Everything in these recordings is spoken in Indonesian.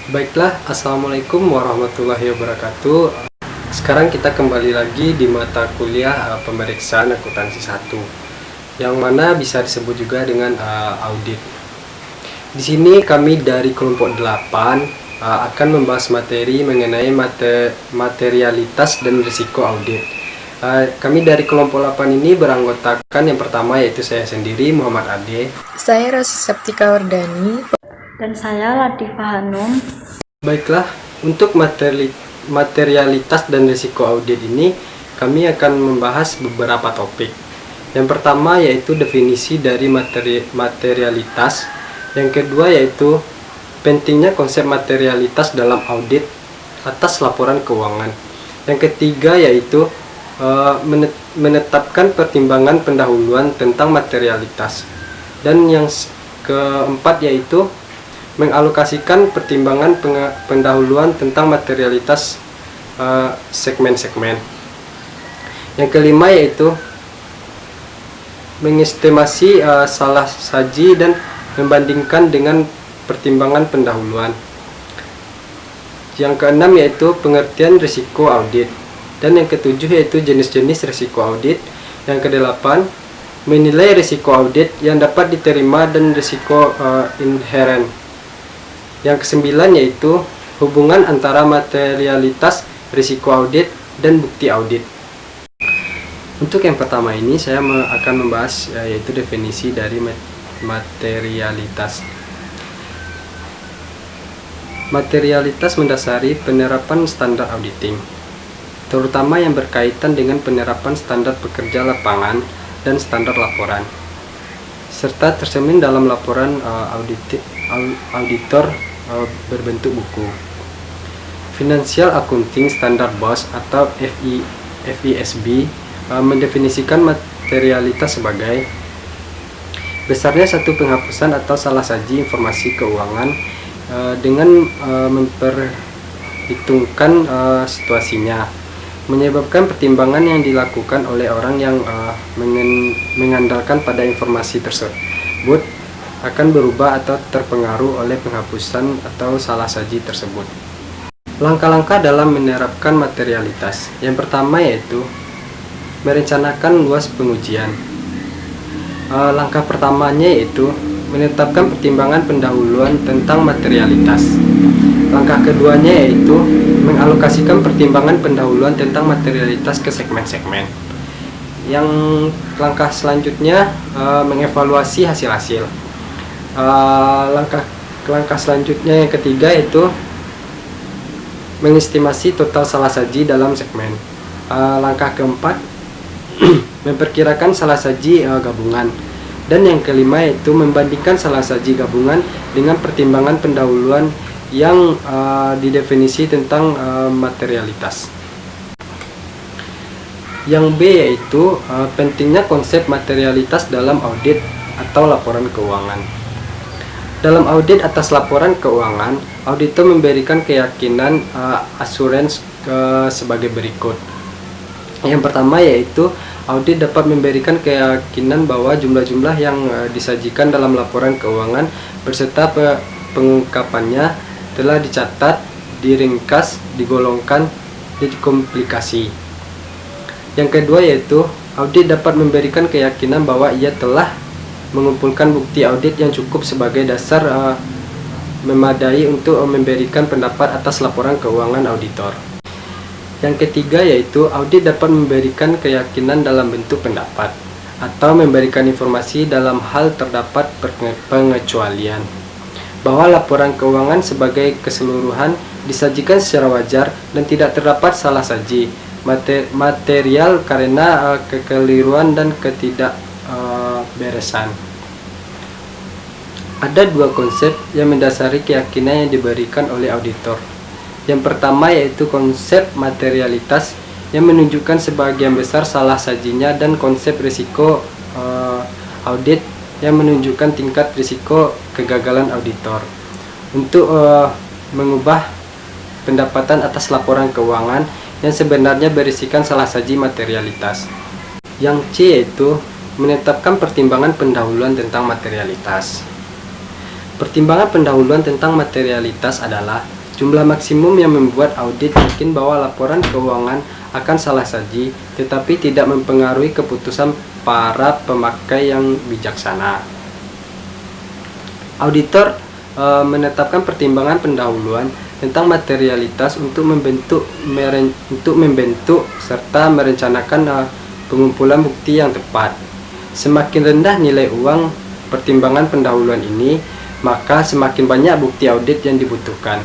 Baiklah, Assalamualaikum warahmatullahi wabarakatuh. Sekarang kita kembali lagi di mata kuliah pemeriksaan akuntansi 1, yang mana bisa disebut juga dengan audit. Di sini kami dari kelompok 8 akan membahas materi mengenai materialitas dan risiko audit. Kami dari kelompok 8 ini beranggotakan yang pertama yaitu saya sendiri, Muhammad Ade. Saya Rosi Septika Wardani. Dan saya Latifah Hanum. Baiklah, untuk materialitas dan risiko audit ini kami akan membahas beberapa topik. Yang pertama yaitu definisi dari materialitas. Yang kedua yaitu pentingnya konsep materialitas dalam audit atas laporan keuangan. Yang ketiga yaitu menetapkan pertimbangan pendahuluan tentang materialitas. Dan yang keempat yaitu mengalokasikan pertimbangan pendahuluan tentang materialitas segmen-segmen. Yang kelima yaitu mengestimasi salah saji dan membandingkan dengan pertimbangan pendahuluan. Yang keenam yaitu pengertian risiko audit. Dan yang ketujuh yaitu jenis-jenis risiko audit. Yang kedelapan menilai risiko audit yang dapat diterima dan risiko inheren. Yang kesembilan yaitu hubungan antara materialitas, risiko audit, dan bukti audit. Untuk yang pertama ini saya akan membahas yaitu definisi dari materialitas. Materialitas mendasari penerapan standar auditing, terutama yang berkaitan dengan penerapan standar pekerja lapangan dan standar laporan, serta tercermin dalam laporan auditor berbentuk buku. Financial Accounting Standard Board atau FISB mendefinisikan materialitas sebagai besarnya satu penghapusan atau salah saji informasi keuangan dengan memperhitungkan situasinya, menyebabkan pertimbangan yang dilakukan oleh orang yang mengandalkan pada informasi tersebut akan berubah atau terpengaruh oleh penghapusan atau salah saji tersebut. Langkah-langkah dalam menerapkan materialitas. Yang pertama yaitu merencanakan luas pengujian. Langkah pertamanya yaitu menetapkan pertimbangan pendahuluan tentang materialitas. Langkah keduanya yaitu mengalokasikan pertimbangan pendahuluan tentang materialitas ke segmen-segmen. Yang langkah selanjutnya mengevaluasi hasil-hasil. Langkah selanjutnya yang ketiga yaitu mengestimasi total salah saji dalam segmen. Langkah keempat memperkirakan salah saji gabungan. Dan yang kelima yaitu membandingkan salah saji gabungan dengan pertimbangan pendahuluan yang didefinisi tentang materialitas. Yang B yaitu pentingnya konsep materialitas dalam audit atau laporan keuangan. Dalam audit atas laporan keuangan, auditor memberikan keyakinan assurance sebagai berikut. Yang pertama yaitu audit dapat memberikan keyakinan bahwa jumlah-jumlah yang disajikan dalam laporan keuangan beserta pengungkapannya telah dicatat, diringkas, digolongkan, dan dikomplikasi. Yang kedua yaitu audit dapat memberikan keyakinan bahwa ia telah mengumpulkan bukti audit yang cukup sebagai dasar memadai untuk memberikan pendapat atas laporan keuangan auditor. Yang ketiga yaitu audit dapat memberikan keyakinan dalam bentuk pendapat atau memberikan informasi dalam hal terdapat pengecualian bahwa laporan keuangan sebagai keseluruhan disajikan secara wajar dan tidak terdapat salah saji material karena kekeliruan dan ketidakberesan. Ada dua konsep yang mendasari keyakinan yang diberikan oleh auditor. Yang pertama yaitu konsep materialitas yang menunjukkan sebagian besar salah sajinya, dan konsep risiko audit yang menunjukkan tingkat risiko kegagalan auditor untuk mengubah pendapatan atas laporan keuangan yang sebenarnya berisikan salah saji materialitas. Yang C yaitu menetapkan pertimbangan pendahuluan tentang materialitas. Pertimbangan pendahuluan tentang materialitas adalah Jumlah maksimum yang membuat audit yakin bahwa laporan keuangan akan salah saji, tetapi tidak mempengaruhi keputusan para pemakai yang bijaksana. Auditor menetapkan pertimbangan pendahuluan tentang materialitas untuk membentuk serta merencanakan pengumpulan bukti yang tepat. Semakin rendah nilai uang pertimbangan pendahuluan ini, maka semakin banyak bukti audit yang dibutuhkan.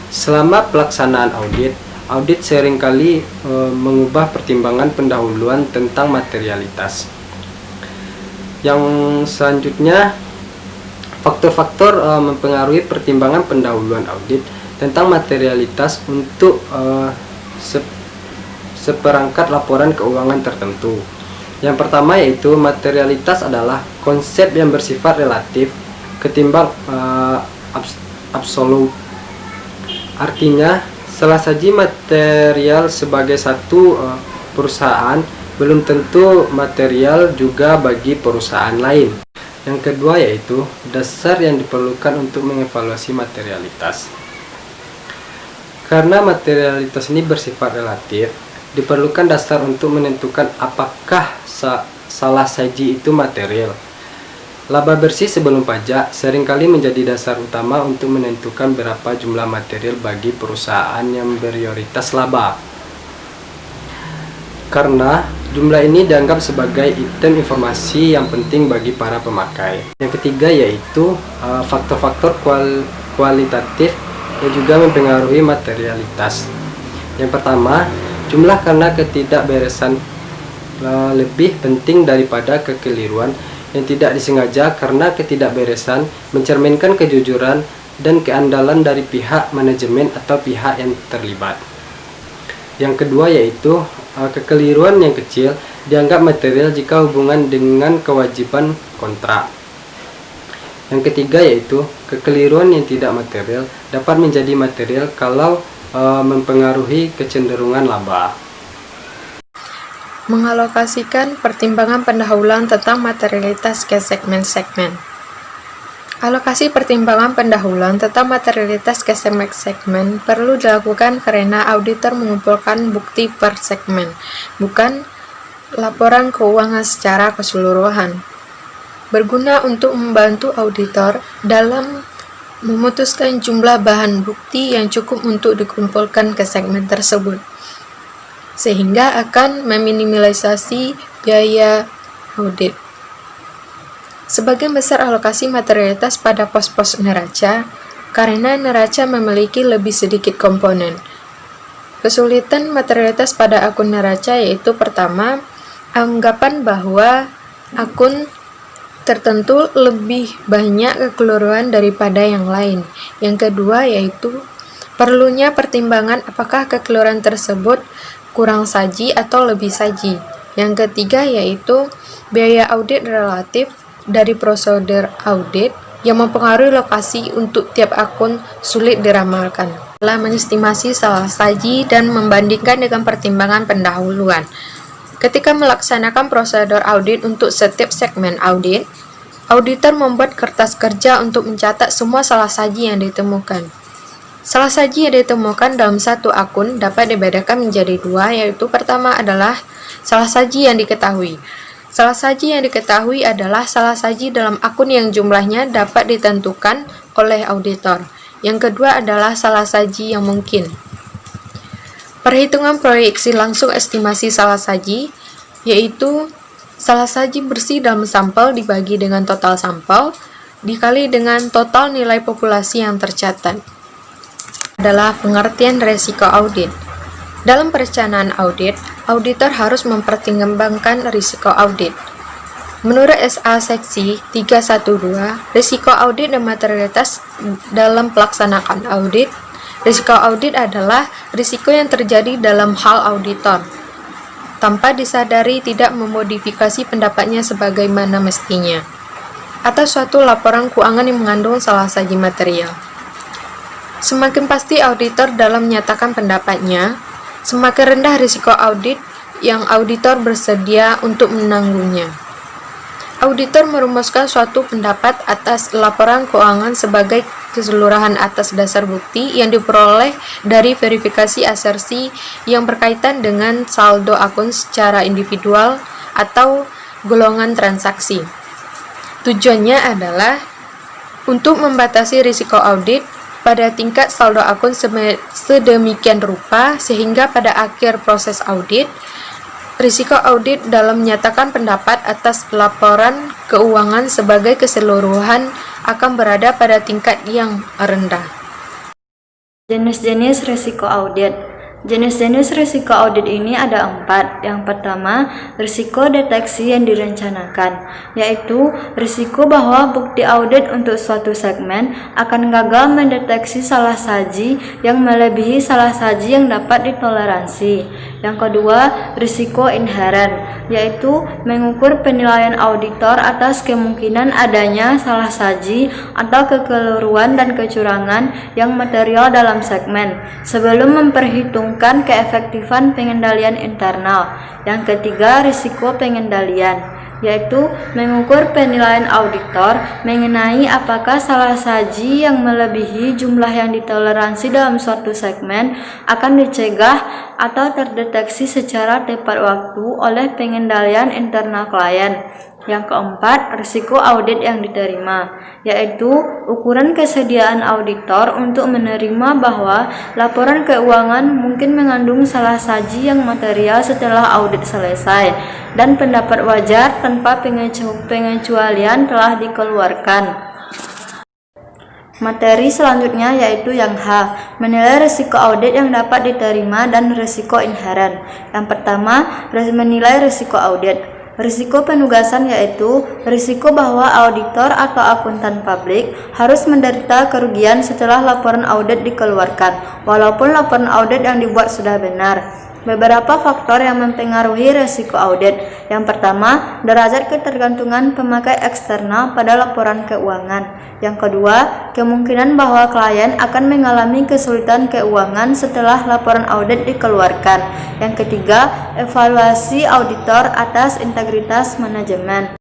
Selama pelaksanaan audit seringkali mengubah pertimbangan pendahuluan tentang materialitas. Yang selanjutnya, faktor-faktor mempengaruhi pertimbangan pendahuluan audit tentang materialitas untuk seperangkat laporan keuangan tertentu. Yang pertama yaitu materialitas adalah konsep yang bersifat relatif ketimbang absolut. Artinya, salah saji material sebagai satu perusahaan belum tentu material juga bagi perusahaan lain. Yang kedua yaitu dasar yang diperlukan untuk mengevaluasi materialitas. Karena materialitas ini bersifat relatif, diperlukan dasar untuk menentukan apakah salah saji itu material. Laba bersih sebelum pajak seringkali menjadi dasar utama untuk menentukan berapa jumlah material bagi perusahaan yang prioritas laba. Karena jumlah ini dianggap sebagai item informasi yang penting bagi para pemakai. Yang ketiga yaitu faktor-faktor kualitatif yang juga mempengaruhi materialitas. Yang pertama, jumlah karena ketidakberesan lebih penting daripada kekeliruan yang tidak disengaja karena ketidakberesan mencerminkan kejujuran dan keandalan dari pihak manajemen atau pihak yang terlibat. Yang kedua yaitu kekeliruan yang kecil dianggap material jika hubungan dengan kewajiban kontrak. Yang ketiga yaitu kekeliruan yang tidak material dapat menjadi material kalau mempengaruhi kecenderungan laba. Mengalokasikan pertimbangan pendahuluan tentang materialitas ke segmen-segmen. Alokasi pertimbangan pendahuluan tentang materialitas ke segmen perlu dilakukan karena auditor mengumpulkan bukti per segmen, bukan laporan keuangan secara keseluruhan. Berguna untuk membantu auditor dalam memutuskan jumlah bahan bukti yang cukup untuk dikumpulkan ke segmen tersebut, sehingga akan meminimalisasi biaya audit. Sebagian besar alokasi materialitas pada pos-pos neraca, karena neraca memiliki lebih sedikit komponen. Kesulitan materialitas pada akun neraca yaitu pertama, anggapan bahwa akun tertentu lebih banyak kekeliruan daripada yang lain. Yang kedua yaitu perlunya pertimbangan apakah kekeliruan tersebut kurang saji atau lebih saji. Yang ketiga yaitu biaya audit relatif dari prosedur audit yang mempengaruhi lokasi untuk tiap akun sulit diramalkan. Telah mengestimasi salah saji dan membandingkan dengan pertimbangan pendahuluan. Ketika melaksanakan prosedur audit untuk setiap segmen audit, auditor membuat kertas kerja untuk mencatat semua salah saji yang ditemukan. Salah saji yang ditemukan dalam satu akun dapat dibedakan menjadi dua, yaitu pertama adalah salah saji yang diketahui. Salah saji yang diketahui adalah salah saji dalam akun yang jumlahnya dapat ditentukan oleh auditor. Yang kedua adalah salah saji yang mungkin. Perhitungan proyeksi langsung estimasi salah saji, yaitu salah saji bersih dalam sampel dibagi dengan total sampel, dikali dengan total nilai populasi yang tercatat. Adalah pengertian resiko audit. Dalam perencanaan audit, auditor harus mempertimbangkan risiko audit. Menurut SA Seksi 312, risiko audit dan materialitas dalam pelaksanaan audit. Risiko audit adalah risiko yang terjadi dalam hal auditor, tanpa disadari tidak memodifikasi pendapatnya sebagaimana mestinya, atas suatu laporan keuangan yang mengandung salah saji material. Semakin pasti auditor dalam menyatakan pendapatnya, semakin rendah risiko audit yang auditor bersedia untuk menanggungnya. Auditor merumuskan suatu pendapat atas laporan keuangan sebagai keseluruhan atas dasar bukti yang diperoleh dari verifikasi asersi yang berkaitan dengan saldo akun secara individual atau golongan transaksi. Tujuannya adalah untuk membatasi risiko audit pada tingkat saldo akun sedemikian rupa sehingga pada akhir proses audit, risiko audit dalam menyatakan pendapat atas laporan keuangan sebagai keseluruhan akan berada pada tingkat yang rendah. Jenis-jenis risiko audit. Jenis-jenis risiko audit ini ada 4. Yang pertama, risiko deteksi yang direncanakan, yaitu risiko bahwa bukti audit untuk suatu segmen akan gagal mendeteksi salah saji yang melebihi salah saji yang dapat ditoleransi. Yang kedua, risiko inheren, yaitu mengukur penilaian auditor atas kemungkinan adanya salah saji atau kekeliruan dan kecurangan yang material dalam segmen sebelum memperhitungkan keefektifan pengendalian internal. Yang ketiga, risiko pengendalian, yaitu mengukur penilaian auditor mengenai apakah salah saji yang melebihi jumlah yang ditoleransi dalam suatu segmen akan dicegah atau terdeteksi secara tepat waktu oleh pengendalian internal klien. Yang keempat, risiko audit yang diterima, yaitu ukuran kesediaan auditor untuk menerima bahwa laporan keuangan mungkin mengandung salah saji yang material setelah audit selesai dan pendapat wajar tanpa pengecualian telah dikeluarkan. Materi selanjutnya yaitu yang H, menilai risiko audit yang dapat diterima dan risiko inheren. Yang pertama, menilai risiko audit. Risiko penugasan yaitu risiko bahwa auditor atau akuntan publik harus menderita kerugian setelah laporan audit dikeluarkan, walaupun laporan audit yang dibuat sudah benar. Beberapa faktor yang mempengaruhi risiko audit. Yang pertama, derajat ketergantungan pemakai eksternal pada laporan keuangan. Yang kedua, kemungkinan bahwa klien akan mengalami kesulitan keuangan setelah laporan audit dikeluarkan. Yang ketiga, evaluasi auditor atas integritas manajemen.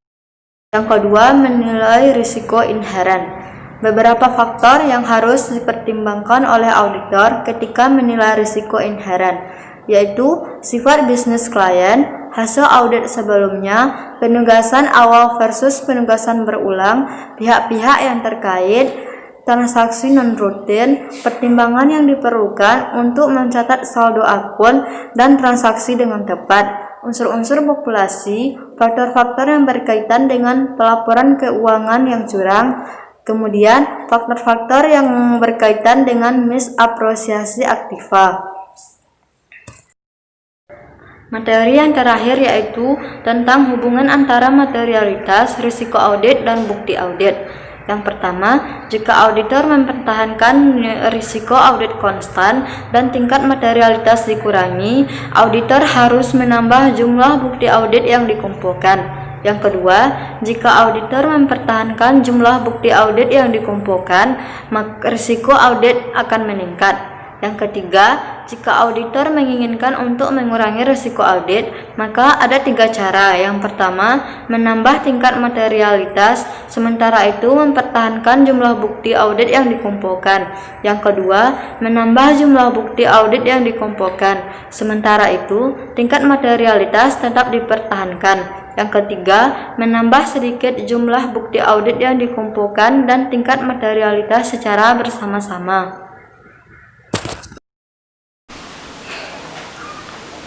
Yang kedua, menilai risiko inheren. Beberapa faktor yang harus dipertimbangkan oleh auditor ketika menilai risiko inheren, yaitu sifat bisnis klien, hasil audit sebelumnya, penugasan awal versus penugasan berulang, pihak-pihak yang terkait, transaksi non-rutin, pertimbangan yang diperlukan untuk mencatat saldo akun dan transaksi dengan tepat, unsur-unsur populasi, faktor-faktor yang berkaitan dengan pelaporan keuangan yang curang, kemudian faktor-faktor yang berkaitan dengan misapresiasi aktiva. Materi yang terakhir yaitu tentang hubungan antara materialitas, risiko audit, dan bukti audit. Yang pertama, jika auditor mempertahankan risiko audit konstan dan tingkat materialitas dikurangi, auditor harus menambah jumlah bukti audit yang dikumpulkan. Yang kedua, jika auditor mempertahankan jumlah bukti audit yang dikumpulkan, maka risiko audit akan meningkat. Yang ketiga, jika auditor menginginkan untuk mengurangi risiko audit, maka ada 3 cara. Yang pertama, menambah tingkat materialitas, sementara itu mempertahankan jumlah bukti audit yang dikumpulkan. Yang kedua, menambah jumlah bukti audit yang dikumpulkan, sementara itu tingkat materialitas tetap dipertahankan. Yang ketiga, menambah sedikit jumlah bukti audit yang dikumpulkan dan tingkat materialitas secara bersama-sama.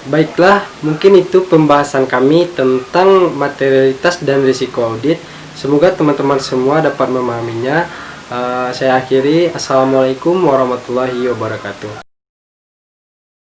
Baiklah, mungkin itu pembahasan kami tentang materialitas dan risiko audit. Semoga teman-teman semua dapat memahaminya. Saya akhiri. Assalamualaikum warahmatullahi wabarakatuh.